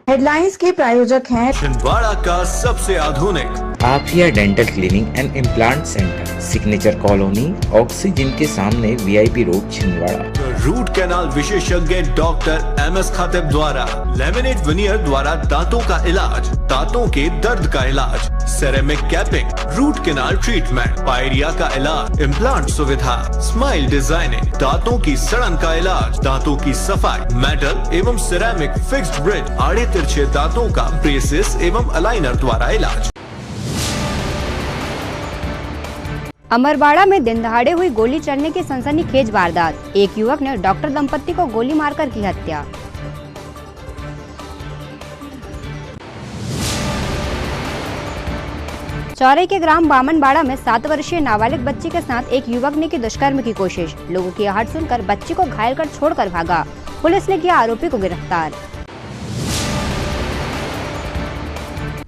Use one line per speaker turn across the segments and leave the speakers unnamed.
Headlines के प्रायोजक हैं
छिंदवाड़ा का सबसे आधुनिक
Afiya dental cleaning and implant centre, signature colony, oxygen के सामने, VIP road, Chhindwara.
Root canal विशेषज्ञ डॉक्टर एमएस खातिब द्वारा लेमिनेट विनियर द्वारा दांतों का इलाज, दांतों के दर्द का इलाज, ceramic capping, root canal treatment, pyorrhoea का इलाज, इम्प्लांट सुविधा, स्माइल डिजाइनिंग, दांतों की सड़न का इलाज, दांतों की सफाई, मेटल एवं सिरेमिक फिक्स्ड ब्रिज, आड़े तिरछे दांतों का ब्रेसेस एवं अलाइनर द्वारा इलाज।
अमरवाड़ा में दिन दहाड़े हुई गोली चलने की सनसनीखेज वारदात। एक युवक ने डॉक्टर दंपत्ति को गोली मारकर की हत्या। चौरे के ग्राम बामनबाड़ा में 7 वर्षीय नाबालिग बच्ची के साथ एक युवक ने की दुष्कर्म की कोशिश। लोगों की आहट सुनकर बच्ची को घायल कर छोड़कर भागा। पुलिस ने किया आरोपी को गिरफ्तार।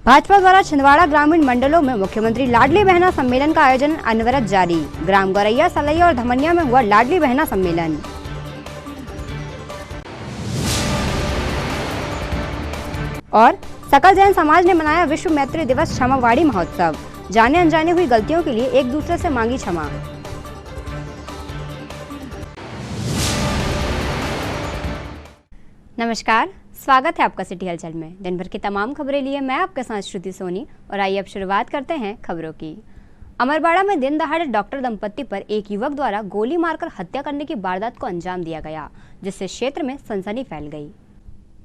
भाजपा द्वारा छिंदवाड़ा ग्रामीण मंडलों में मुख्यमंत्री लाडली बहना सम्मेलन का आयोजन अनवरत जारी। ग्राम गौरैया, सलैया और धमनिया में हुआ लाडली बहना सम्मेलन। और सकल जैन समाज ने मनाया विश्व मैत्री दिवस क्षमावाणी महोत्सव। जाने अनजाने हुई गलतियों के लिए एक दूसरे से मांगी क्षमा। नमस्कार, स्वागत है आपका सिटी हलचल में। दिन भर की तमाम खबरें लिए मैं आपके साथ श्रुति सोनी और आइए अब शुरुआत करते हैं खबरों की। अमरवाड़ा में दिन दहाड़े डॉक्टर दंपत्ति पर एक युवक द्वारा गोली मारकर हत्या करने की वारदात को अंजाम दिया गया, जिससे क्षेत्र में सनसनी फैल गई।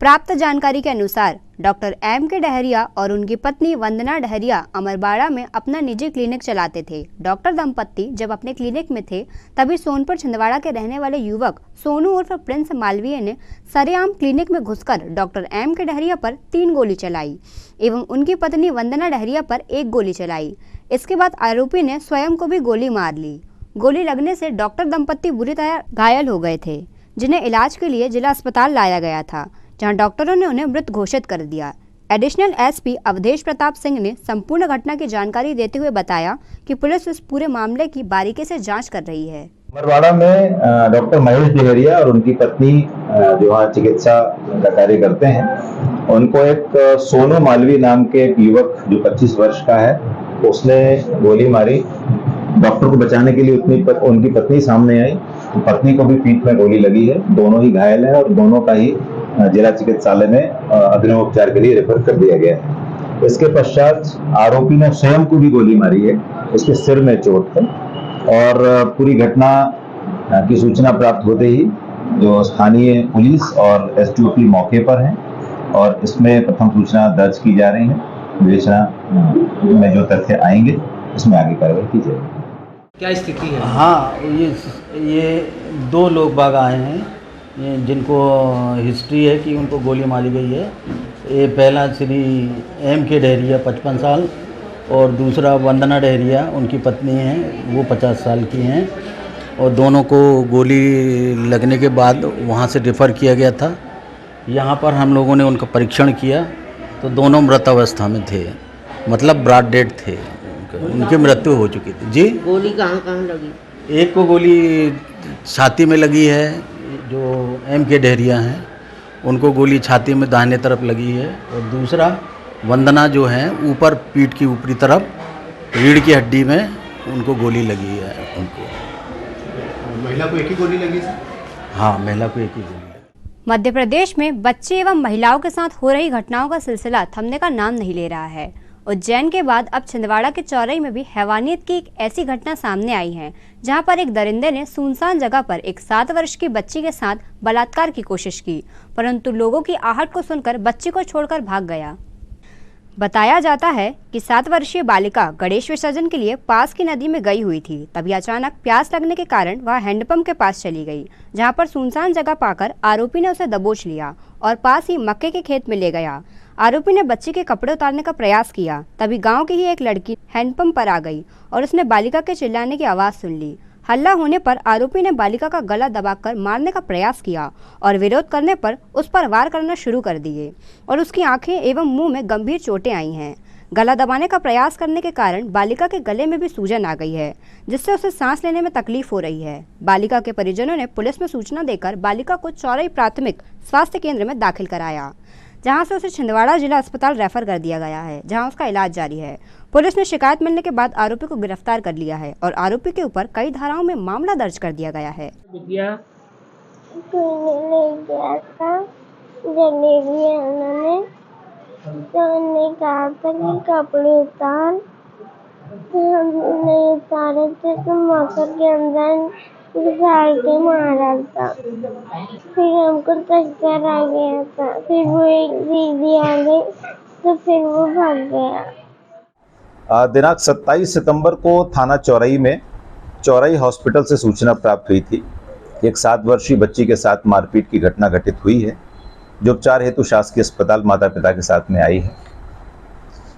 प्राप्त जानकारी के अनुसार डॉक्टर M.K. डहरिया और उनकी पत्नी वंदना डहरिया अमरवाड़ा में अपना निजी क्लिनिक चलाते थे। डॉक्टर दंपत्ति जब अपने क्लिनिक में थे तभी सोनपुर छिंदवाड़ा के रहने वाले युवक सोनू उर्फ प्रिंस मालवीय ने सरेआम क्लिनिक में घुसकर डॉक्टर M.K. डहरिया पर 3 गोली चलाई एवं उनकी पत्नी वंदना डहरिया पर 1 गोली चलाई। इसके बाद आरोपी ने स्वयं को भी गोली मार ली। गोली लगने से डॉक्टर दंपत्ति बुरी तरह घायल हो गए थे, जिन्हें इलाज के लिए जिला अस्पताल लाया गया था, जहां डॉक्टरों ने उन्हें मृत घोषित कर दिया। एडिशनल एसपी अवधेश प्रताप सिंह ने संपूर्ण घटना की जानकारी देते हुए बताया कि पुलिस इस पूरे मामले की बारीकी से जांच कर रही है।
अमरवाड़ा में डॉक्टर महेश डहरिया और उनकी पत्नी जो वहाँ चिकित्सा का कार्य करते हैं, उनको एक सोनू मालवी नाम के एक युवक जो 25 वर्ष का है, उसने गोली मारी। डॉक्टर को बचाने के लिए उनकी पत्नी सामने आई, पत्नी को भी पीठ में गोली लगी है। दोनों ही घायल है और दोनों का ही जिला चिकित्सालय में अग्रिम उपचार के लिए रेफर कर दिया गया है। इसके पश्चात आरोपी ने स्वयं को भी गोली मारी है, उसके सिर में चोट है और पूरी घटना की सूचना प्राप्त होते ही जो स्थानीय पुलिस और एसडीओपी मौके पर हैं और इसमें प्रथम सूचना दर्ज की जा रही है। विवेचना में जो तथ्य आएंगे इसमें आगे कार्रवाई की जाएगी।
क्या स्थिति है?
हाँ, ये 2 लोग बाग आए हैं जिनको हिस्ट्री है कि उनको गोली मारी गई है। ये पहला श्री M.K. डहरिया 55 साल और दूसरा वंदना डहरिया उनकी पत्नी हैं, वो 50 साल की हैं और दोनों को गोली लगने के बाद वहाँ से रेफ़र किया गया था। यहाँ पर हम लोगों ने उनका परीक्षण किया तो दोनों मृत अवस्था में थे, मतलब ब्रॉड डेड थे, उनकी मृत्यु हो चुकी थी। जी,
गोली कहाँ लगी?
एक को गोली छाती में लगी है, जो M.K. डहरिया हैं उनको गोली छाती में दाहिने तरफ लगी है और दूसरा वंदना जो है ऊपर पीठ की ऊपरी तरफ रीढ़ की हड्डी में उनको गोली लगी है। उनको
महिला को एक ही गोली लगी सर?
हाँ, महिला को एक ही गोली लगी।
मध्य प्रदेश में बच्चे एवं महिलाओं के साथ हो रही घटनाओं का सिलसिला थमने का नाम नहीं ले रहा है। उज्जैन के बाद अब छिंदवाड़ा के चौरई में भी हैवानियत की एक ऐसी घटना सामने आई है, जहां पर एक दरिंदे ने सुनसान जगह पर एक 7 वर्ष की बच्ची के साथ बलात्कार की कोशिश की, परंतु लोगों की आहट को सुनकर बच्ची को छोड़कर भाग गया। बताया जाता है कि 7 वर्षीय बालिका गणेश विसर्जन के लिए पास की नदी में गई हुई थी। तभी अचानक प्यास लगने के कारण वह हैंडपंप के पास चली गई, जहां पर सुनसान जगह पाकर आरोपी ने उसे दबोच लिया और पास ही मक्के के खेत में ले गया। आरोपी ने बच्ची के कपड़े उतारने का प्रयास किया, तभी गांव की ही एक लड़की हैंडपंप पर आ गई और उसने बालिका के चिल्लाने की आवाज़ सुन ली। हल्ला होने पर आरोपी ने बालिका का गला दबाकर मारने का प्रयास किया और विरोध करने पर उस पर वार करना शुरू कर दिए और उसकी आंखें एवं मुंह में गंभीर चोटें आई हैं। गला दबाने का प्रयास करने के कारण बालिका के गले में भी सूजन आ गई है, जिससे उसे सांस लेने में तकलीफ हो रही है। बालिका के परिजनों ने पुलिस में सूचना देकर बालिका को चौरई प्राथमिक स्वास्थ्य केंद्र में दाखिल कराया, जहां से उसे छिंदवाड़ा जिला अस्पताल रेफर कर दिया गया है, जहां उसका इलाज जारी है। पुलिस ने शिकायत मिलने के बाद आरोपी को गिरफ्तार कर लिया है और आरोपी के ऊपर कई धाराओं में मामला दर्ज कर दिया गया है।
उन्होंने कहा था कि कपड़े उतार, नहीं उतारे थे तो मकर के अंदर घाल के मारा था। फिर हमको चक्कर आ गया था, फिर वो एक दीदी आ गई तो फिर वो भाग गया।
दिनांक 27 सितंबर को थाना चौरई में चौरई हॉस्पिटल से सूचना प्राप्त हुई थी कि एक 7 वर्षीय बच्ची के साथ मारपीट की घटना घटित हुई है, जो उपचार हेतु शासकीय अस्पताल माता पिता के साथ में आई है।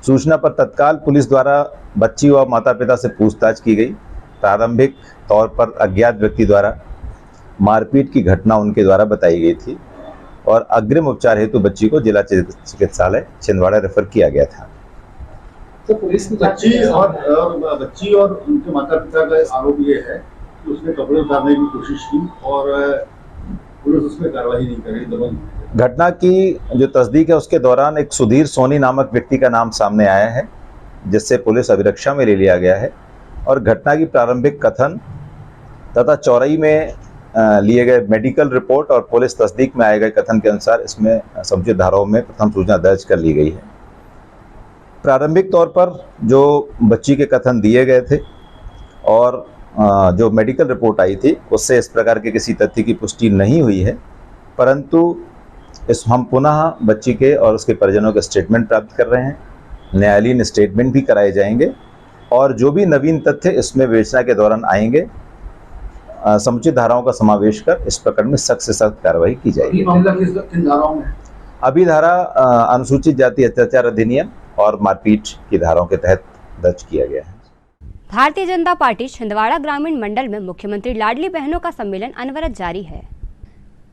सूचना पर तत्काल पुलिस द्वारा बच्ची व माता पिता से पूछताछ की गई। प्रारंभिक तौर पर अज्ञात व्यक्ति द्वारा मारपीट की घटना उनके द्वारा बताई गई थी और अग्रिम उपचार हेतु बच्ची को जिला चिकित्सालय छिंदवाड़ा रेफर किया गया था।
तो पुलिस की बच्ची और उनके माता पिता का आरोप ये है कि उसने कपड़े उतारने की कोशिश की और पुलिस उसमें कार्रवाई नहीं करी, दबंग।
घटना की जो तस्दीक है उसके दौरान एक सुधीर सोनी नामक व्यक्ति का नाम सामने आया है, जिससे पुलिस अभिरक्षा में ले लिया गया है और घटना की प्रारंभिक कथन तथा चौरई में लिए गए मेडिकल रिपोर्ट और पुलिस तस्दीक में आए गए कथन के अनुसार इसमें समुचित धाराओं में प्रथम सूचना दर्ज कर ली गई है। प्रारंभिक तौर पर जो बच्ची के कथन दिए गए थे और जो मेडिकल रिपोर्ट आई थी उससे इस प्रकार के किसी तथ्य की पुष्टि नहीं हुई है, परंतु हम पुनः बच्ची के और उसके परिजनों के स्टेटमेंट प्राप्त कर रहे हैं। न्यायालयीन स्टेटमेंट भी कराए जाएंगे और जो भी नवीन तथ्य इसमें विवेचना के दौरान आएंगे समुचित धाराओं का समावेश कर इस प्रकरण में सख्त से सख्त कार्रवाई की जाएगी।
किन धाराओं में?
अभी धारा अनुसूचित जाति अत्याचार अधिनियम और मारपीट की धाराओं के तहत दर्ज किया गया है।
भारतीय जनता पार्टी छिंदवाड़ा ग्रामीण मंडल में मुख्यमंत्री लाडली बहनों का सम्मेलन अनवरत जारी है।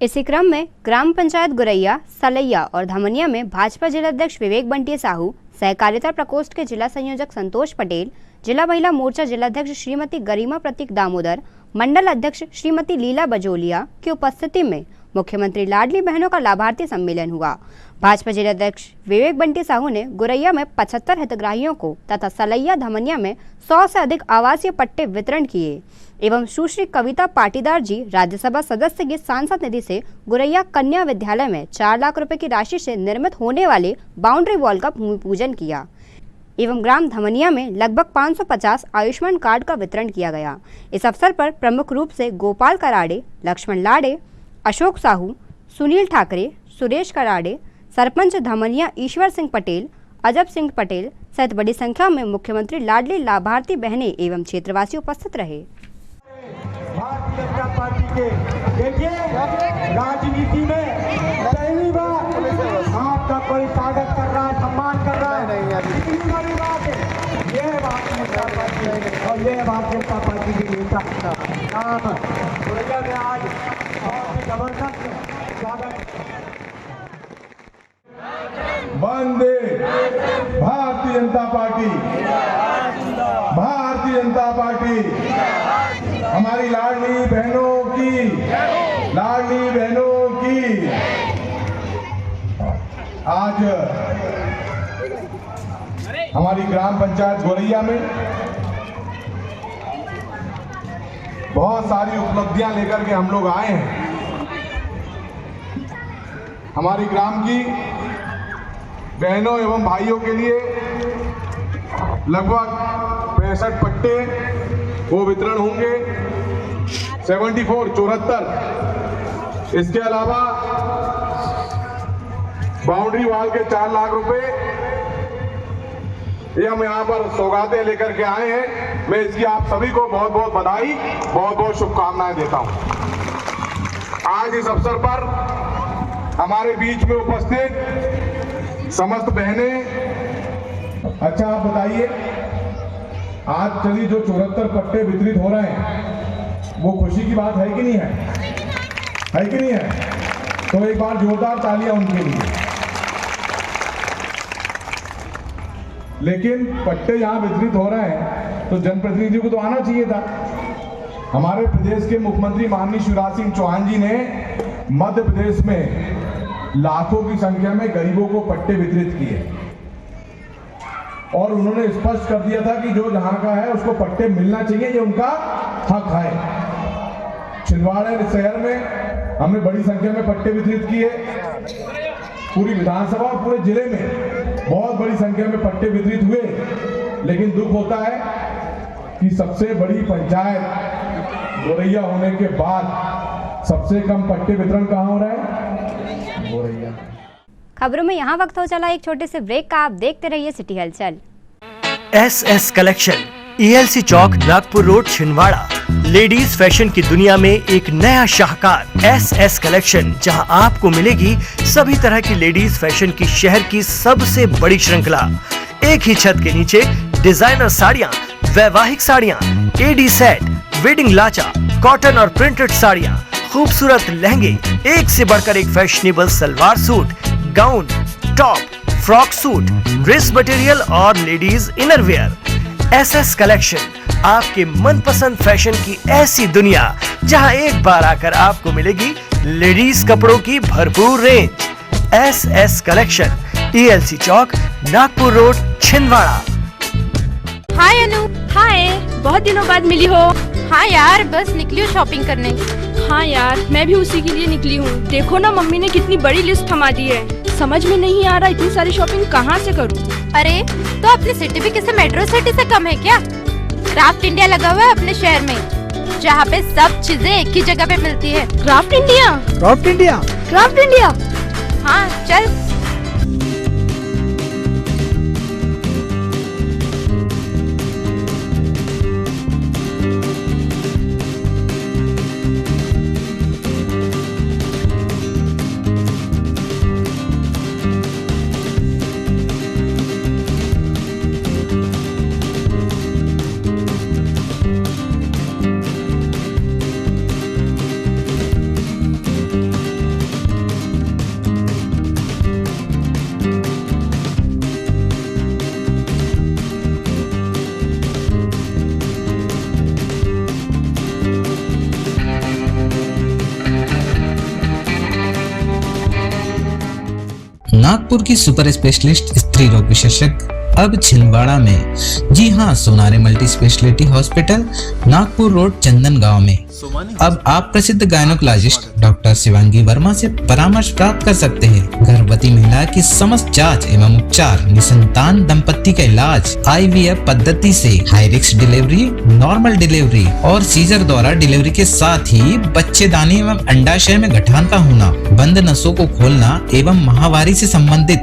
इसी क्रम में ग्राम पंचायत गुरैया, सलैया और धमनिया में भाजपा जिलाध्यक्ष विवेक बंटी साहू, सहकारिता प्रकोष्ठ के जिला संयोजक संतोष पटेल, जिला महिला मोर्चा जिलाध्यक्ष श्रीमती गरिमा प्रतीक दामोदर, मंडल अध्यक्ष श्रीमती लीला बजोलिया की उपस्थिति में मुख्यमंत्री लाडली बहनों का लाभार्थी सम्मेलन हुआ। भाजपा जिलाध्यक्ष विवेक बंटी साहू ने गुरैया में 75 हितग्राहियों को तथा सलैया धमनिया में 100 से अधिक आवासीय पट्टे वितरण किए एवं सुश्री कविता पाटीदार जी राज्यसभा सदस्य की सांसद निधि से गुरैया कन्या विद्यालय में 4 लाख रुपए की राशि से निर्मित होने वाले बाउंड्री वॉल का भूमि पूजन किया एवं ग्राम धमनिया में लगभग 550 आयुष्मान कार्ड का वितरण किया गया। इस अवसर पर प्रमुख रूप से गोपाल कराड़े, लक्ष्मण लाड़े, अशोक साहू, सुनील ठाकरे, सुरेश कराड़े, सरपंच धमनिया ईश्वर सिंह पटेल, अजब सिंह पटेल सहित बड़ी संख्या में मुख्यमंत्री लाडली लाभार्थी बहनें एवं क्षेत्रवासी उपस्थित रहे।
भारतीय जनता पार्टी के देखिए राजनीति में पहली बार आपका कोई स्वागत कर रहा है, सम्मान कर रहा है, कितनी बड़ी बात है। ये भारतीय जनता पार्टी और ये भारतीय जनता पार्टी की नेता नाम गुरैया में आज बहुत ही जबरदस्त स्वागत।
वंदे भारतीय जनता पार्टी, भारतीय जनता पार्टी हमारी लाडली बहनों की, लाडली बहनों की। आज हमारी ग्राम पंचायत गोरैया में बहुत सारी उपलब्धियां लेकर के हम लोग आए हैं। हमारी ग्राम की बहनों एवं भाइयों के लिए लगभग 65 पट्टे वो वितरण होंगे, 74। इसके अलावा बाउंड्री वॉल के 4 लाख रुपए ये हम यहाँ पर सौगातें लेकर के आए हैं। मैं इसकी आप सभी को बहुत बहुत बधाई, बहुत बहुत शुभकामनाएं देता हूं। आज इस अवसर पर हमारे बीच में उपस्थित समस्त बहनें, अच्छा आप बताइए, आज चली जो 74 पट्टे वितरित हो रहे हैं वो खुशी की बात है कि नहीं है? है कि नहीं है? तो एक बार जोरदार तालियां उनके लिए। लेकिन पट्टे यहाँ वितरित हो रहे हैं तो जनप्रतिनिधियों को तो आना चाहिए था। हमारे प्रदेश के मुख्यमंत्री माननीय शिवराज सिंह चौहान जी ने मध्य प्रदेश में लाखों की संख्या में गरीबों को पट्टे वितरित किए और उन्होंने स्पष्ट कर दिया था कि जो जहां का है उसको पट्टे मिलना चाहिए, ये उनका हक है। छिंदवाड़ा शहर में हमने बड़ी संख्या में पट्टे वितरित किए, पूरी विधानसभा और पूरे जिले में बहुत बड़ी संख्या में पट्टे वितरित हुए, लेकिन दुख होता है कि सबसे बड़ी पंचायत गोरैया होने के बाद सबसे कम पट्टे वितरण कहाँ हो रहा है? गोरैया।
खबरों में यहाँ वक्त हो चला एक छोटे से ब्रेक का। आप देखते रहिए city Halchal.
SS collection, ELC चौक, Nagpur road, Chhindwara. Ladies fashion की दुनिया में एक नया शाहकार SS कलेक्शन, जहां आपको मिलेगी सभी तरह की लेडीज फैशन की शहर की सबसे बड़ी श्रृंखला। एक ही छत के नीचे डिजाइनर साड़ियां, वैवाहिक साड़ियां, AD सेट, वेडिंग लाचा, कॉटन और प्रिंटेड साड़ियां, खूबसूरत लहंगे, एक से बढ़कर एक fashionable salwar suit, gown, top, frock suit, dress material और लेडीज इनरवेयर। SS कलेक्शन, आपके मनपसंद फैशन की ऐसी दुनिया जहां एक बार आकर आपको मिलेगी लेडीज कपड़ों की भरपूर रेंज। SS कलेक्शन, ELC चौक, नागपुर रोड, छिंदवाड़ा।
हाय अनु। हाय, बहुत दिनों बाद मिली हो। हाँ यार, बस निकली हूँ शॉपिंग करने। हाँ यार, मैं भी उसी के लिए निकली हूँ। देखो ना, मम्मी ने कितनी बड़ी लिस्ट थमा दी है। समझ में नहीं आ रहा इतनी सारी शॉपिंग कहाँ से करूँ।
अरे तो अपनी सिटी भी किसी मेट्रो सिटी से कम है क्या? क्राफ्ट इंडिया लगा हुआ है अपने शहर में, जहाँ पे सब चीजें एक ही जगह पे मिलती है।
Craft India?
Craft India?
Craft India?
हाँ चल।
नागपुर की सुपर स्पेशलिस्ट स्त्री रोग विशेषज्ञ अब छिंदवाड़ा में। जी हाँ, Sonare multi speciality hospital, Nagpur road, Chandan Gaon में। अब आप प्रसिद्ध गायनोकोलॉजिस्ट डॉक्टर शिवांगी वर्मा से परामर्श प्राप्त कर सकते हैं। गर्भवती महिला की समस्त जांच एवं उपचार, निसंतान दंपत्ति का इलाज, IVF पद्धति से high risk delivery, normal delivery और सीजर द्वारा डिलीवरी के साथ ही बच्चेदानी एवं अंडाशय में गठान का होना, बंद नसों को खोलना एवं माहवारी से संबंधित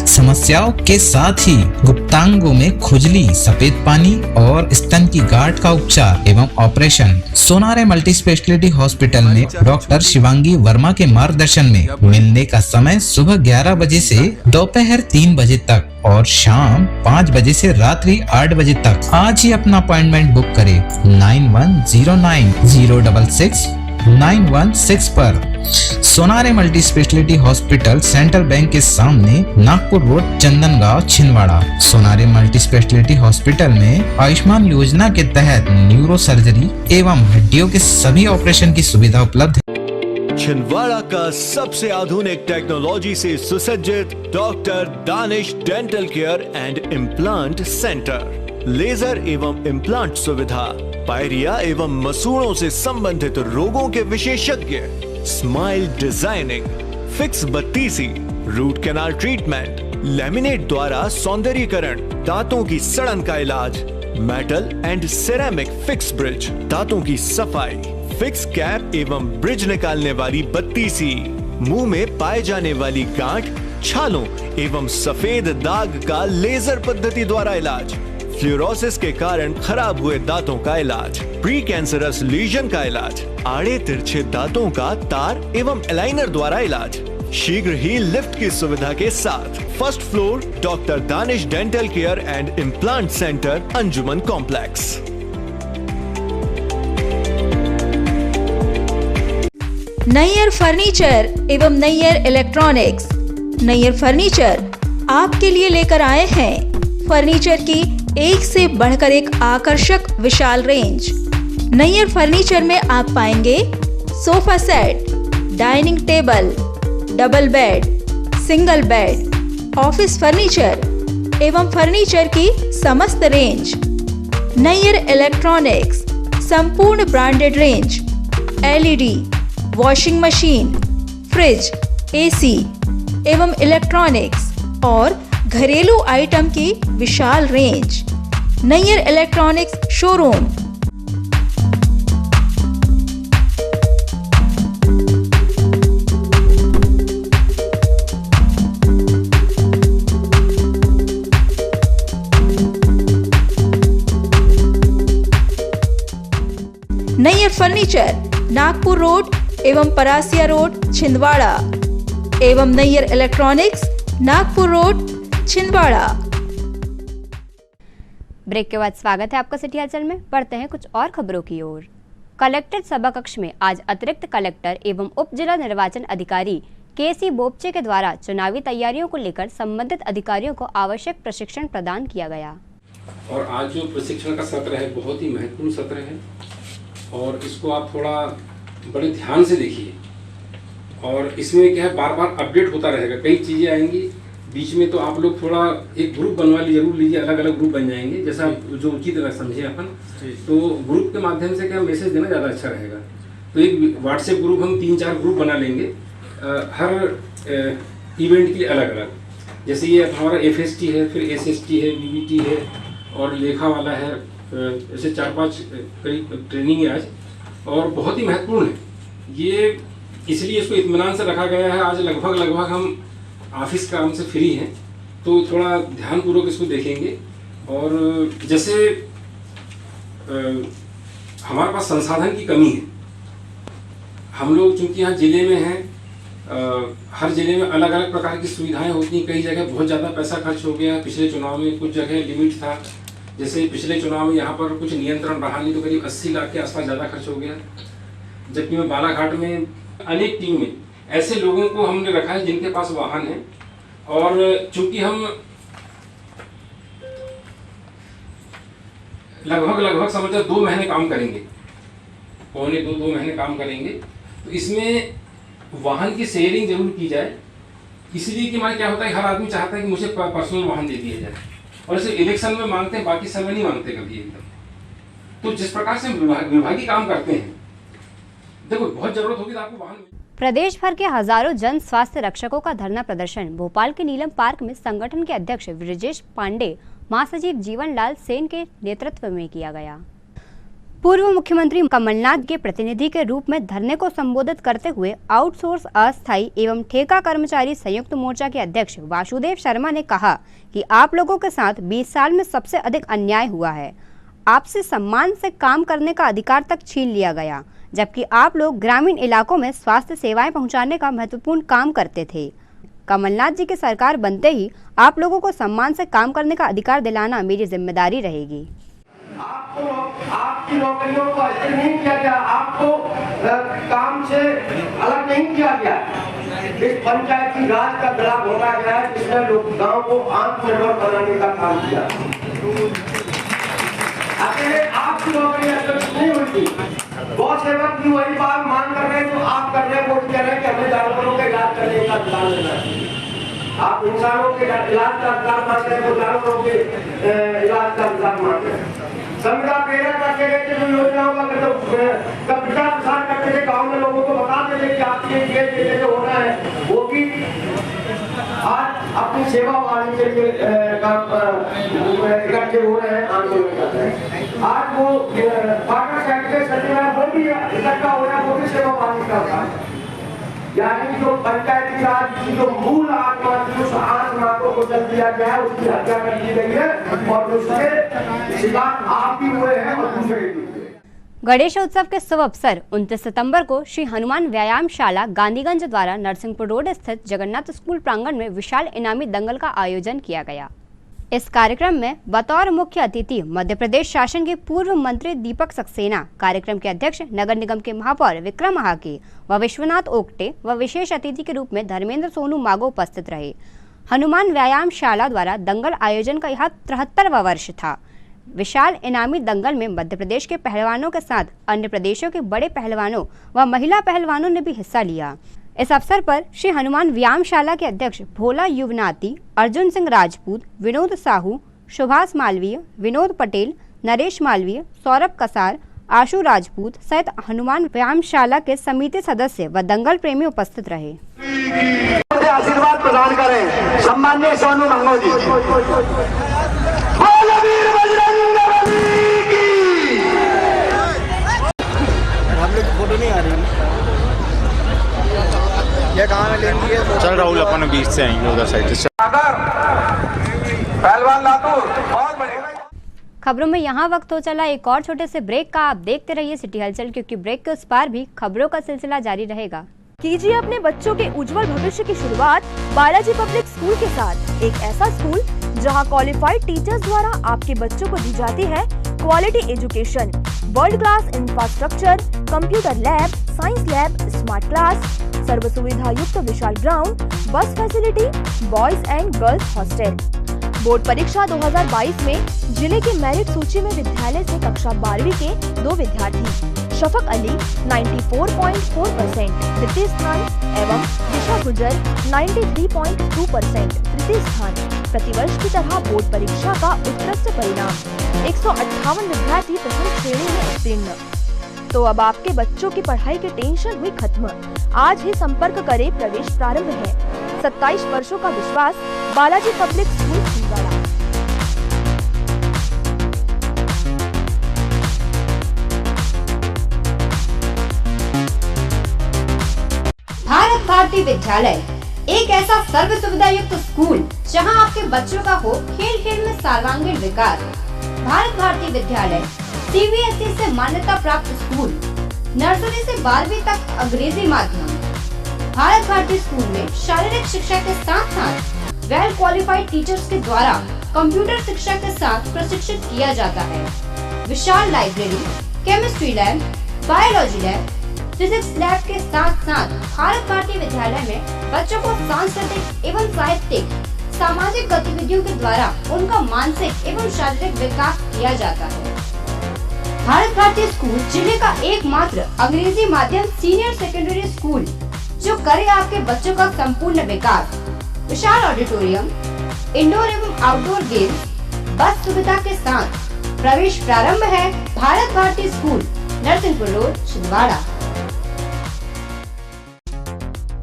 समस्याओं के साथ ही गुप्तांगों में खुजली, सफेद पानी और स्तन की गांठ का उपचार एवं operation Sonare multi speciality hospital में डॉक्टर शिवांगी वर्मा के मार्गदर्शन में। मिलने का समय सुबह 11 बजे से दोपहर 3 बजे तक और शाम 5 बजे से रात्रि 8 बजे तक। आज ही अपना अपॉइंटमेंट बुक करें 9109066916 पर। Sonare multi speciality hospital, central bank के सामने, नागपुर रोड, चंदन गांव, Chhindwara. Sonare multi speciality hospital में आयुष्मान योजना के तहत न्यूरो सर्जरी एवं हड्डियों के सभी ऑपरेशन की सुविधा उपलब्ध है।
छिंदवाड़ा का सबसे आधुनिक टेक्नोलॉजी से सुसज्जित doctor Danish dental care and implant centre. Laser एवं इम्प्लांट सुविधा, पायरिया एवं मसूड़ों से संबंधित रोगों के विशेषज्ञ, स्माइल डिजाइनिंग, फिक्स बत्तीसी, रूट कैनाल ट्रीटमेंट, लैमिनेट द्वारा सौंदर्यीकरण, दांतों की सड़न का इलाज, metal and ceramic fix bridge, दांतों की सफाई, फिक्स कैप एवं ब्रिज निकालने वाली बत्तीसी, मुंह में पाए जाने वाली गांठ, छालों एवं सफेद दाग का लेजर पद्धति द्वारा इलाज, फ्लोरोसिस के कारण खराब हुए दांतों का इलाज, प्री कैंसरस लीजन का इलाज, आड़े तिरछे दांतों का तार एवं एलाइनर द्वारा इलाज, शीघ्र ही लिफ्ट की सुविधा के साथ। First floor, doctor Danish dental care and implant centre, Anjuman complex.
Nayyar furniture एवं नैयर इलेक्ट्रॉनिक्स। नैयर फर्नीचर आपके लिए लेकर आए हैं फर्नीचर की एक से बढ़कर एक आकर्षक विशाल रेंज। नैयर फर्नीचर में आप पाएंगे sofa set, dining table, double bed, single bed, office furniture एवं फर्नीचर की समस्त रेंज। नैयर इलेक्ट्रॉनिक्स संपूर्ण branded range, LED, washing machine, fridge, AC एवं इलेक्ट्रॉनिक्स और घरेलू आइटम की विशाल range. Nayyar electronics showroom. Nayyar furniture Nagpur road एवं परासिया रोड छिंदवाड़ा एवं Nayyar electronics Nagpur road Chhindwara.
Break के बाद स्वागत है आपका सिटी हलचल में। बढ़ते हैं कुछ और खबरों की ओर। कलेक्ट्रेट सभा कक्ष में आज अतिरिक्त कलेक्टर एवं उप जिला निर्वाचन अधिकारी केसी बोपचे के द्वारा चुनावी तैयारियों को लेकर संबंधित अधिकारियों को आवश्यक प्रशिक्षण प्रदान किया गया।
और आज जो प्रशिक्षण का सत्र है बहुत ही महत्वपूर्ण सत्र है और इसको आप थोड़ा बड़े ध्यान से देखिए। और इसमें क्या है, बार बार अपडेट होता रहेगा, कई चीज़ें आएंगी बीच में, तो आप लोग थोड़ा एक ग्रुप बनवा जरूर लीजिए, अलग अलग ग्रुप बन जाएंगे जैसा जो उचित समझे अपन। तो ग्रुप के माध्यम से क्या मैसेज देना ज़्यादा अच्छा रहेगा। तो एक व्हाट्सएप ग्रुप हम 3-4 ग्रुप बना लेंगे हर इवेंट के लिए अलग अलग। जैसे ये हमारा FST है, फिर SST है, VBT है और लेखा वाला है, ऐसे 4-5 करीब ट्रेनिंग है आज और बहुत ही महत्वपूर्ण है ये, इसलिए इसको इत्मीनान से रखा गया है। आज लगभग हम ऑफिस काम से फ्री हैं तो थोड़ा ध्यानपूर्वक इसको देखेंगे। और जैसे हमारे पास संसाधन की कमी है, हम लोग चूँकि यहाँ ज़िले में हैं, हर ज़िले में अलग अलग प्रकार की सुविधाएं होती हैं। कई जगह बहुत ज़्यादा पैसा खर्च हो गया, पिछले चुनाव में कुछ जगह लिमिट था, जैसे पिछले चुनाव में यहाँ पर कुछ नियंत्रण रहा नहीं तो करीब 80 लाख के आसपास ज़्यादा खर्च हो गया। जबकि मैं बालाघाट में अनेक टीम में ऐसे लोगों को हमने रखा है जिनके पास वाहन है। और चूंकि हम लगभग समझो 2 महीने काम करेंगे, पौने 2 महीने काम करेंगे, तो इसमें वाहन की शेयरिंग जरूर की जाए। इसलिए कि हमारे क्या होता है, हर आदमी चाहता है कि मुझे पर्सनल वाहन दे दिया जाए और इसे इलेक्शन में मांगते हैं, बाकी समय नहीं मांगते कभी एकदम। तो जिस प्रकार से विभागीय काम करते हैं, देखो बहुत जरूरत होगी तो आपको वाहन।
प्रदेश भर के हजारों जन स्वास्थ्य रक्षकों का धरना प्रदर्शन भोपाल के नीलम पार्क में संगठन के अध्यक्ष ब्रजेश पांडे, महासचिव जीवन लाल सेन के नेतृत्व में किया गया। पूर्व मुख्यमंत्री कमलनाथ के प्रतिनिधि के रूप में धरने को संबोधित करते हुए आउटसोर्स अस्थायी एवं ठेका कर्मचारी संयुक्त मोर्चा के अध्यक्ष वासुदेव शर्मा ने कहा कि आप लोगों के साथ 20 साल में सबसे अधिक अन्याय हुआ है। आपसे सम्मान से काम करने का अधिकार तक छीन लिया गया, जबकि आप लोग ग्रामीण इलाकों में स्वास्थ्य सेवाएं पहुंचाने का महत्वपूर्ण काम करते थे। कमलनाथ जी की सरकार बनते ही आप लोगों को सम्मान से काम करने का अधिकार दिलाना मेरी जिम्मेदारी रहेगी।
आपकी नौकरियों को अस्थिर नहीं किया गया, आपको काम से अलग नहीं किया गया। इस पंचायती राज का गला घोटा गया जिसने लोग गांव को आत्मनिर्भर बनाने का काम किया। अकेले आपकी नौकरी अस्थिर नहीं हुई थी। बहुत सेवक भी वही बात मांग कर रहे हैं जो आप कर रहे हैं, वो कह रहे हैं कि हमें जानवरों का इलाज करने का अधिकार देना है। आप इंसानों के इलाज का अधिकार मांग रहे हैं, वो जानवरों के इलाज का अधिकार मांग रहे हैं। संविदा प्रेरणा करके गए जो योजनाओं का प्रचार प्रसार करते थे, गाँव में लोगों को बताते थे कि आपके ये जो होना है वो भी आज अपनी सेवा वाली के लिए इकट्ठे हो रहे हैं, आंदोलन कर रहे हैं। आज वो पार्टी सेक्रेटरी सचिवालय वो भी इकट्ठा हो रहा है, वो भी सेवा वाली का है। यानी जो पंचायती राज की जो मूल आत्मा थी, उस आत्मा को जल दिया गया है, उसकी हत्या कर दी गई है और उसके शिकार आप भी हुए हैं और दूसरे भी।
गणेश उत्सव के शुभ अवसर 29 सितंबर को श्री हनुमान व्यायामशाला गांधीगंज द्वारा नरसिंहपुर रोड स्थित जगन्नाथ स्कूल प्रांगण में विशाल इनामी दंगल का आयोजन किया गया। इस कार्यक्रम में बतौर मुख्य अतिथि मध्य प्रदेश शासन के पूर्व मंत्री दीपक सक्सेना, कार्यक्रम के अध्यक्ष नगर निगम के महापौर विक्रम महाके व विश्वनाथ ओक्टे व विशेष अतिथि के रूप में धर्मेंद्र सोनू मागो उपस्थित रहे। हनुमान व्यायामशाला द्वारा दंगल आयोजन का यह 73वां वर्ष था। विशाल इनामी दंगल में मध्य प्रदेश के पहलवानों के साथ अन्य प्रदेशों के बड़े पहलवानों व महिला पहलवानों ने भी हिस्सा लिया। इस अवसर पर श्री हनुमान व्यायामशाला के अध्यक्ष भोला युवनाती, अर्जुन सिंह राजपूत, विनोद साहू, सुभाष मालवीय, विनोद पटेल, नरेश मालवीय, सौरभ कसार, आशु राजपूत सहित हनुमान व्यायामशाला के समिति सदस्य व दंगल प्रेमी उपस्थित रहे।
आशीर्वाद प्रदान करें सम्माननीय सोनू मंगो जी।
हम लोग फोटो नहीं आ रही
ये कहाँ में लेंगी है?
चल राहुल अपन बीच से आएंगे उधर साइड से।
पहलवान लातूर बहुत बढ़िया।
खबरों में यहाँ वक्त हो चला एक और छोटे से ब्रेक का। आप देखते रहिए सिटी हलचल, क्योंकि ब्रेक के उस पार भी खबरों का सिलसिला जारी रहेगा।
कीजिए अपने बच्चों के उज्जवल भविष्य की शुरुआत बालाजी पब्लिक स्कूल के साथ। एक ऐसा स्कूल जहां क्वालिफाइड टीचर्स द्वारा आपके बच्चों को दी जाती है quality education, world class infrastructure, computer lab, science lab, smart class, सर्व सुविधा युक्त विशाल ground, bus facility, boys and girls hostel. Board परीक्षा 2022 में जिले की मेरिट सूची में विद्यालय से कक्षा 12वीं के 2 विद्यार्थी शफक अली 94.4% तृतीय स्थान एवं दिशा गुजर 93.2% तृतीय स्थान। प्रतिवर्ष की तरह बोर्ड परीक्षा का उत्कृष्ट परिणाम 158 विद्यार्थी प्रथम श्रेणी में उत्तीर्ण। तो अब आपके बच्चों की पढ़ाई की टेंशन हुई खत्म। आज ही संपर्क करें, प्रवेश प्रारंभ है। 27 वर्षों का विश्वास, बालाजी पब्लिक स्कूल छिंदवाड़ा।
भारत भारती विद्यालय एक ऐसा सर्व सुविधा युक्त स्कूल जहां आपके बच्चों का हो खेल खेल में सर्वांगीण विकास। भारत भारती विद्यालय CBSE से मान्यता प्राप्त स्कूल, नर्सरी से 12वीं तक अंग्रेजी माध्यम। भारत भारती स्कूल में शारीरिक शिक्षा के साथ साथ वेल क्वालिफाइड टीचर्स के द्वारा कंप्यूटर शिक्षा के साथ प्रशिक्षित किया जाता है। विशाल library, chemistry lab, biology lab, physics lab के साथ साथ भारत भारती विद्यालय में बच्चों को सांस्कृतिक एवं साहित्यिक सामाजिक गतिविधियों के द्वारा उनका मानसिक एवं शारीरिक विकास किया जाता है। भारत भारती स्कूल जिले का एकमात्र अंग्रेजी माध्यम सीनियर सेकेंडरी स्कूल जो करे आपके बच्चों का संपूर्ण विकास। विशाल ऑडिटोरियम, इंडोर एवं आउटडोर गेम्स, बस सुविधा के साथ। प्रवेश प्रारंभ है। Bharat Bharati school, Narsinghpur road, Chhindwara.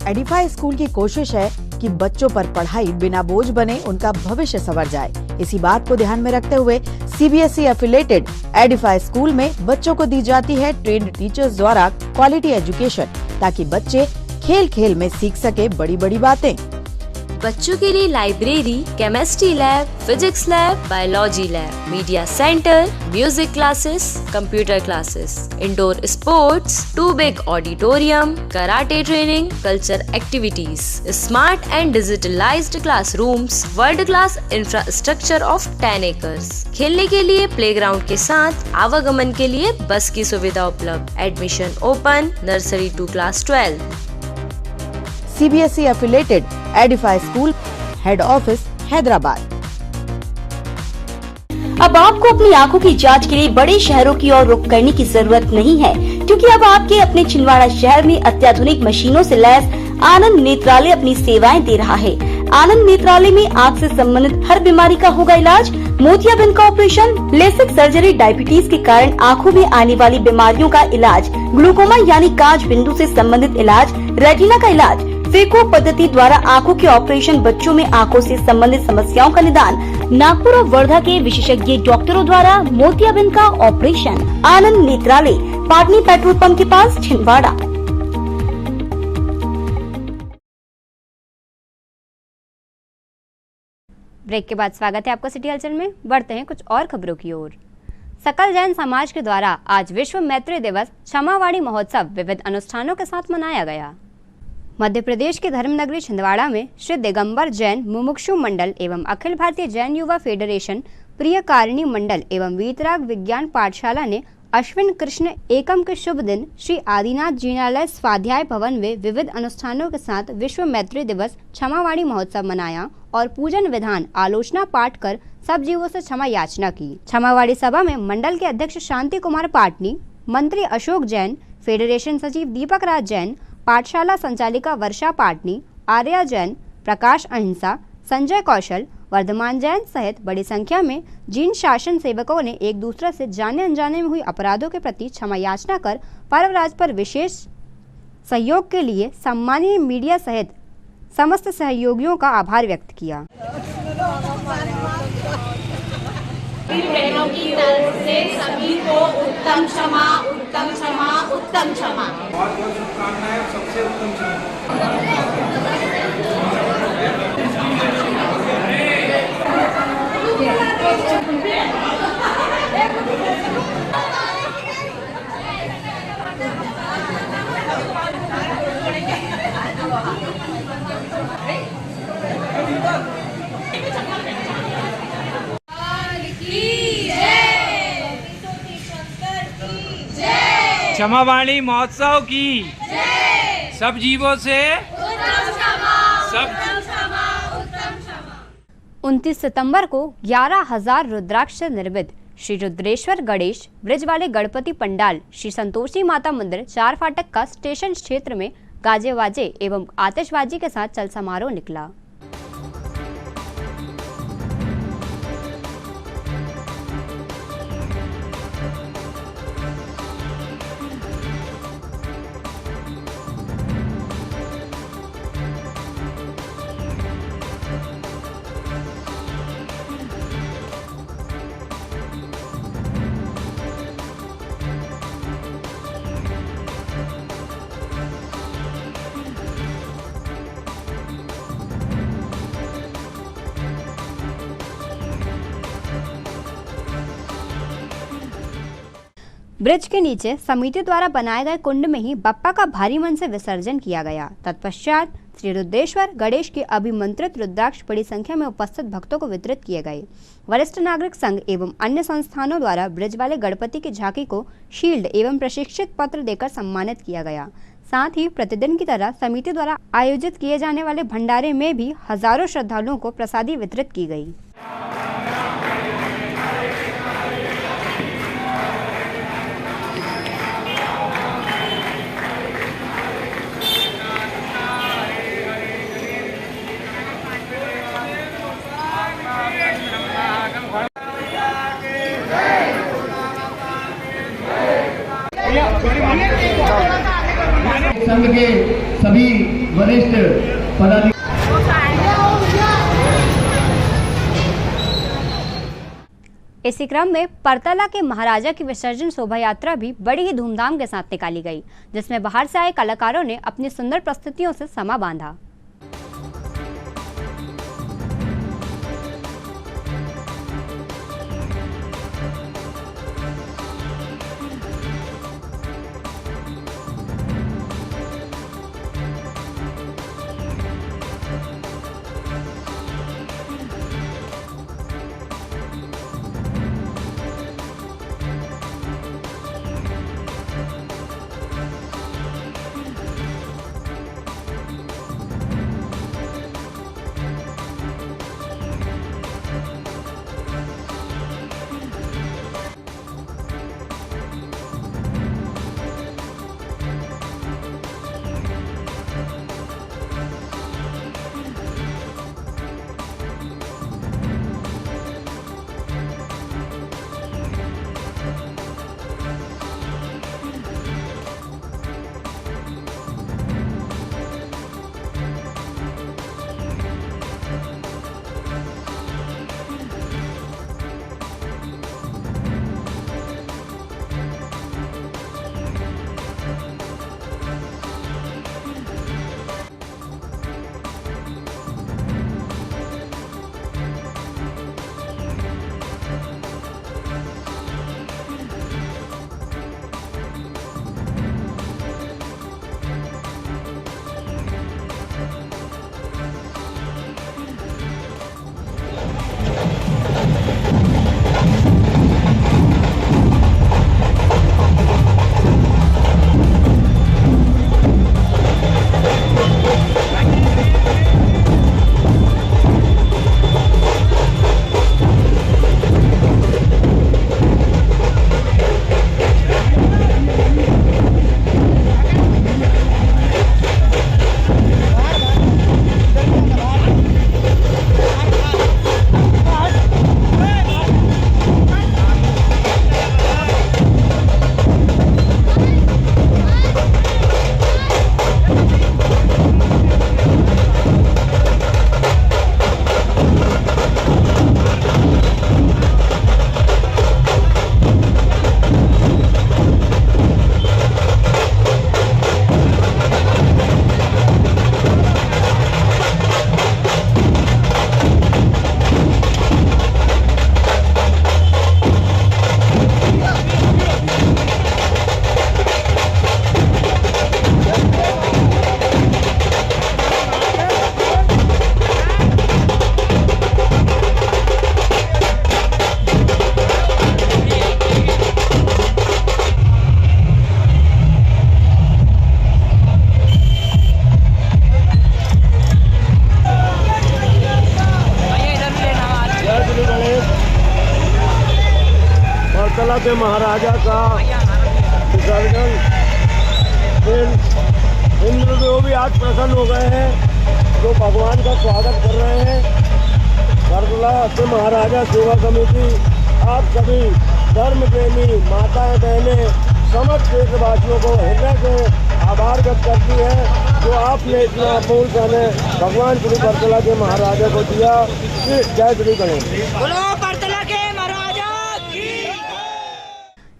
Edify school की कोशिश है कि बच्चों पर पढ़ाई बिना बोझ बने, उनका भविष्य संवर जाए। इसी बात को ध्यान में रखते हुए CBSE एफिलेटेड एडिफाई स्कूल में बच्चों को दी जाती है ट्रेन्ड टीचर्स द्वारा क्वालिटी एजुकेशन, ताकि बच्चे खेल खेल में सीख सके बड़ी बड़ी बातें।
बच्चों के लिए library, chemistry lab, physics lab, biology lab, media centre, music classes, computer classes, indoor sports, 2 big auditorium, karate training, culture activities, smart and digitalised classrooms, world class infrastructure of 10 acres. खेलने के लिए प्लेग्राउंड के साथ आवागमन के लिए बस की सुविधा उपलब्ध। Admission open, nursery to class 12।
CBSE affiliated Edify school, head office Hyderabad.
अब आपको अपनी आंखों की जांच के लिए बड़े शहरों की ओर रुख करने की जरूरत नहीं है, क्योंकि अब आपके अपने छिंदवाड़ा शहर में अत्याधुनिक मशीनों से लैस आनंद नेत्रालय अपनी सेवाएं दे रहा है। आनंद नेत्रालय में आँख से संबंधित हर बीमारी का होगा इलाज। मोतियाबिंद का ऑपरेशन, लेसिक सर्जरी, डायबिटीज के कारण आँखों में आने वाली बीमारियों का इलाज, ग्लूकोमा यानी कांच बिंदु से संबंधित इलाज, रेटिना का इलाज, फेको पद्धति द्वारा आंखों के ऑपरेशन, बच्चों में आंखों से संबंधित समस्याओं का निदान, नागपुर और वर्धा के विशेषज्ञ डॉक्टरों द्वारा मोतियाबिंद का ऑपरेशन। आनंद नेत्रालय, पाटनी पेट्रोल पंप के पास, छिंदवाड़ा।
ब्रेक के बाद स्वागत है आपका सिटी हलचल में। बढ़ते हैं कुछ और खबरों की ओर। सकल जैन समाज के द्वारा आज विश्व मैत्री दिवस क्षमावाणी महोत्सव विविध अनुष्ठानों के साथ मनाया गया। मध्य प्रदेश के धर्मनगरी छिंदवाड़ा में श्री दिगंबर जैन मुमुक्षु मंडल एवं अखिल भारतीय जैन युवा फेडरेशन प्रियकारिणी मंडल एवं वीतराग विज्ञान पाठशाला ने अश्विन कृष्ण एकम के शुभ दिन श्री आदिनाथ जिनालय स्वाध्याय भवन में विविध अनुष्ठानों के साथ विश्व मैत्री दिवस क्षमावाणी महोत्सव मनाया और पूजन विधान आलोचना पाठ कर सब जीवों से क्षमा याचना की। क्षमावाणी सभा में मंडल के अध्यक्ष शांति कुमार पाटनी, मंत्री अशोक जैन, फेडरेशन सचिव दीपक राज जैन, पाठशाला संचालिका वर्षा पाटनी, आर्या जैन, प्रकाश अहिंसा, संजय कौशल, वर्धमान जैन सहित बड़ी संख्या में जिन शासन सेवकों ने एक दूसरे से जाने अनजाने में हुई अपराधों के प्रति क्षमा याचना कर पर्वराज पर विशेष सहयोग के लिए सम्मानीय मीडिया सहित समस्त सहयोगियों का आभार व्यक्त किया।
बहनों की तरफ से सभी को उत्तम क्षमा, उत्तम क्षमा, उत्तम क्षमा।
बहुत बहुत शुभकामनाएं, सबसे उत्तम क्षमा।
क्षमावाणी महोत्सव की सब जीवों से
29 सितंबर को 11,000 रुद्राक्ष से निर्मित श्री रुद्रेश्वर गणेश ब्रिज वाले गणपति पंडाल श्री संतोषी माता मंदिर 4 फाटक का स्टेशन क्षेत्र में गाजे वाजे एवं आतिशबाजी के साथ चल समारोह निकला। ब्रिज के नीचे समिति द्वारा बनाए गए कुंड में ही बप्पा का भारी मन से विसर्जन किया गया। तत्पश्चात श्री रुद्रेश्वर गणेश के अभिमंत्रित रुद्राक्ष बड़ी संख्या में उपस्थित भक्तों को वितरित किए गए। वरिष्ठ नागरिक संघ एवं अन्य संस्थानों द्वारा ब्रिज वाले गणपति की झांकी को शील्ड एवं प्रशिक्षित पत्र देकर सम्मानित किया गया। साथ ही प्रतिदिन की तरह समिति द्वारा आयोजित किए जाने वाले भंडारे में भी हजारों श्रद्धालुओं को प्रसादी वितरित की गई।
संघ के सभी वरिष्ठ पदाधिकारी।
इसी क्रम में परतला के महाराजा की विसर्जन शोभा यात्रा भी बड़ी ही धूमधाम के साथ निकाली गई, जिसमें बाहर से आए कलाकारों ने अपनी सुंदर प्रस्तुतियों से समा बांधा।
बरतला के महाराजा का विसर्जन इंद्रदेव भी आज प्रसन्न हो गए हैं, जो भगवान का स्वागत कर रहे हैं। बरतला के महाराजा सेवा समिति आप सभी धर्म प्रेमी माताएं बहनें समस्त देशवासियों को हृदय से आभार व्यक्त करती है, जो आपने इतना अमूल समय भगवान श्री बरतला के महाराजा को दिया। जय श्री गणेश।
बरतला के महाराजा की।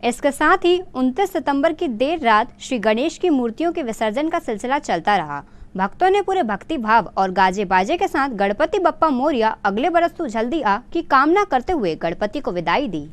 इसके साथ ही 29 सितंबर की देर रात श्री गणेश की मूर्तियों के विसर्जन का सिलसिला चलता रहा। भक्तों ने पूरे भक्ति भाव और गाजे बाजे के साथ गणपति बप्पा मोरिया अगले बरस तू जल्दी आ की कामना करते हुए गणपति को विदाई दी।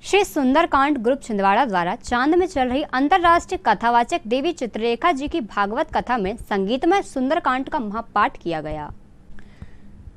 श्री सुंदरकांड ग्रुप छिंदवाड़ा द्वारा चांद में चल रही अंतर्राष्ट्रीय कथावाचक देवी चित्रलेखा जी की भागवत कथा में संगीतमय सुंदरकांड का महापाठ किया गया।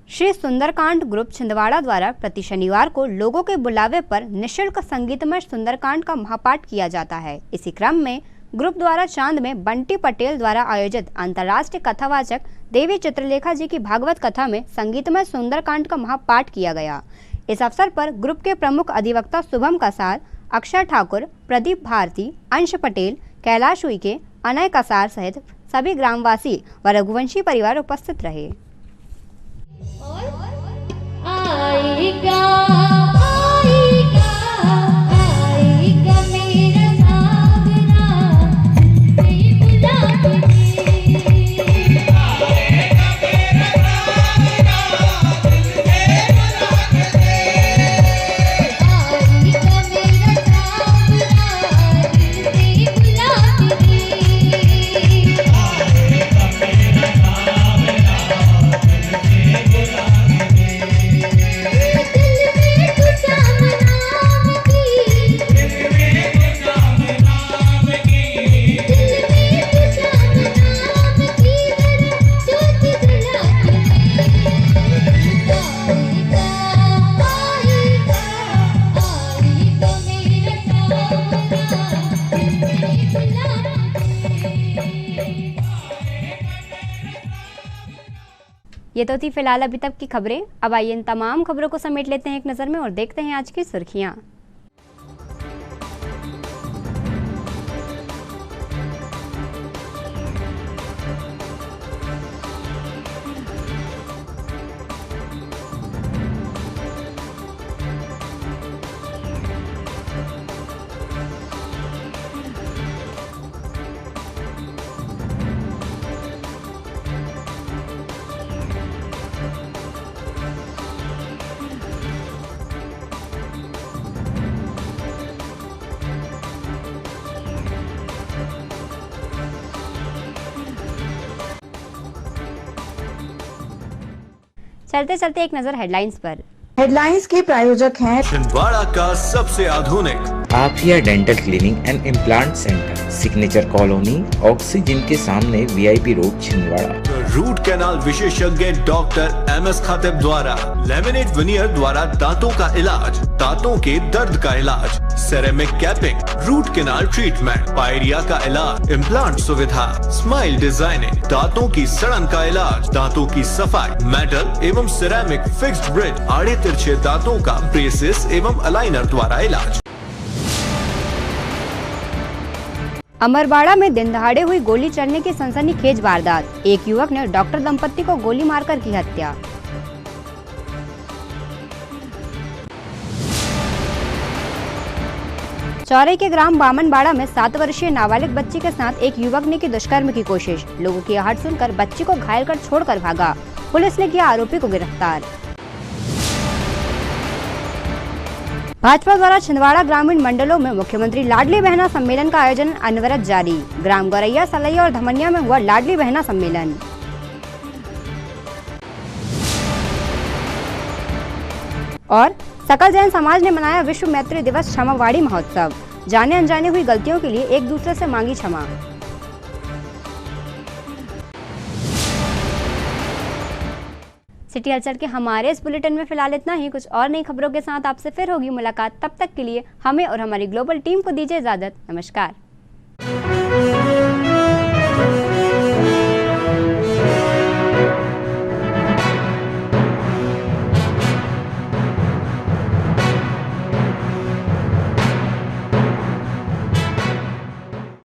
श्री सुंदरकांड ग्रुप छिंदवाड़ा द्वारा प्रति शनिवार को लोगों के बुलावे पर निःशुल्क संगीतमय सुंदरकांड का महापाठ किया जाता है। इसी क्रम में ग्रुप द्वारा चांद में बंटी पटेल द्वारा आयोजित अंतर्राष्ट्रीय कथावाचक देवी चित्रलेखा जी की भागवत कथा में संगीतमय सुंदरकांड का महापाठ किया गया। इस अवसर पर ग्रुप के प्रमुख अधिवक्ता शुभम कसार, अक्षर ठाकुर, प्रदीप भारती, अंश पटेल, कैलाश उइके, अनय कसार सहित सभी ग्रामवासी व रघुवंशी परिवार उपस्थित रहे। ये तो थी फिलहाल अभी तक की खबरें। अब आइए इन तमाम खबरों को समेट लेते हैं एक नज़र में और देखते हैं आज की सुर्खियां। चलते चलते एक नजर हेडलाइंस पर।
हेडलाइंस के प्रायोजक हैं
छिंदवाड़ा का सबसे आधुनिक
Afiya dental cleaning and implant centre, signature colony, oxygen के सामने VIP road, Chhindwara.
Root canal विशेषज्ञ डॉक्टर MS खातिब द्वारा लेमिनेट विनियर द्वारा दांतों का इलाज, दांतों के दर्द का इलाज, ceramic capping, root canal treatment, pyorrhoea का इलाज, इम्प्लांट सुविधा, स्माइल डिजाइनिंग, दांतों की सड़न का इलाज, दांतों की सफाई, मेटल एवं सिरेमिक फिक्स्ड ब्रिज, आड़े तिरछे दांतों का ब्रेसेस एवं अलाइनर द्वारा इलाज।
अमरवाड़ा में दिन दहाड़े हुई गोली चलने की सनसनीखेज वारदात। एक युवक ने डॉक्टर दंपत्ति को गोली मारकर की हत्या। चौरई के ग्राम बामनबाड़ा में 7 वर्षीय नाबालिग बच्ची के साथ एक युवक ने की दुष्कर्म की कोशिश। लोगों की आहट सुनकर बच्ची को घायल कर छोड़कर भागा। पुलिस ने किया आरोपी को गिरफ्तार। भाजपा द्वारा छिंदवाड़ा ग्रामीण मंडलों में मुख्यमंत्री लाडली बहना सम्मेलन का आयोजन अनवरत जारी। ग्राम गौरैया, सलैया और धमनिया में हुआ लाडली बहना सम्मेलन। और सकल जैन समाज ने मनाया विश्व मैत्री दिवस क्षमावाड़ी महोत्सव। जाने अनजाने हुई गलतियों के लिए एक दूसरे से मांगी क्षमा। सिटी हलचल के हमारे इस बुलेटिन में फिलहाल इतना ही। कुछ और नई खबरों के साथ आपसे फिर होगी मुलाकात। तब तक के लिए हमें और हमारी ग्लोबल टीम को दीजिए इजाजत। नमस्कार।